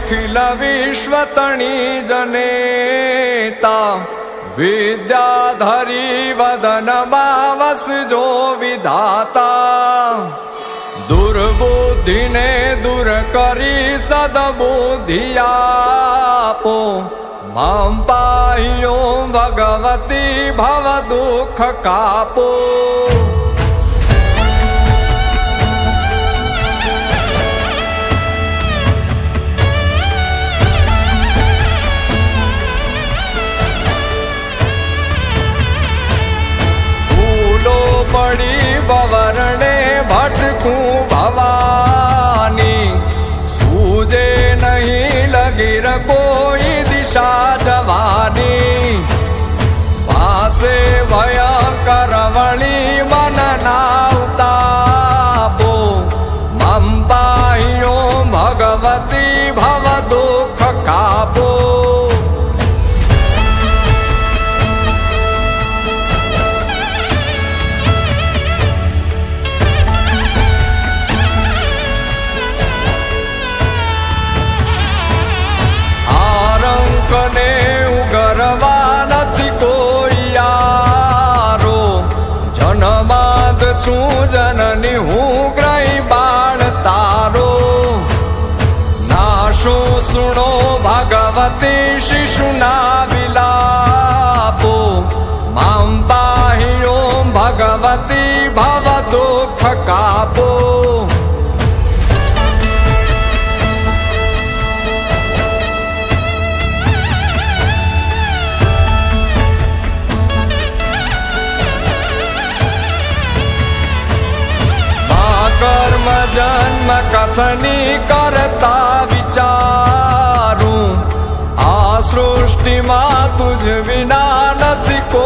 अखिल विश्व तणी जनेता विद्याधरी वदन बावस जो विधाता दुर्बुद्धि ने दूर करी सद्बुद्धि आपो मां पाह्यो भगवती भव दुख कापो पड़ी बवरणे भटकूं भवानी सूझे नहीं लगी कोई दिशा जवानी पासे भयंकर वणी मन नावतापो मम पाह्यो भगवती भव दुख कापो कने उगरवा नथी कोई यारो जन्माद छू जननी हूँ ग्रही बाण तारो नाशो सुनो भगवती शिशुना विलापो मां पाह्यो भगवती भव दुख कापो कर्म जन्म कथनी करता विचारूं आ सृष्टि मां तुझ विना नथी को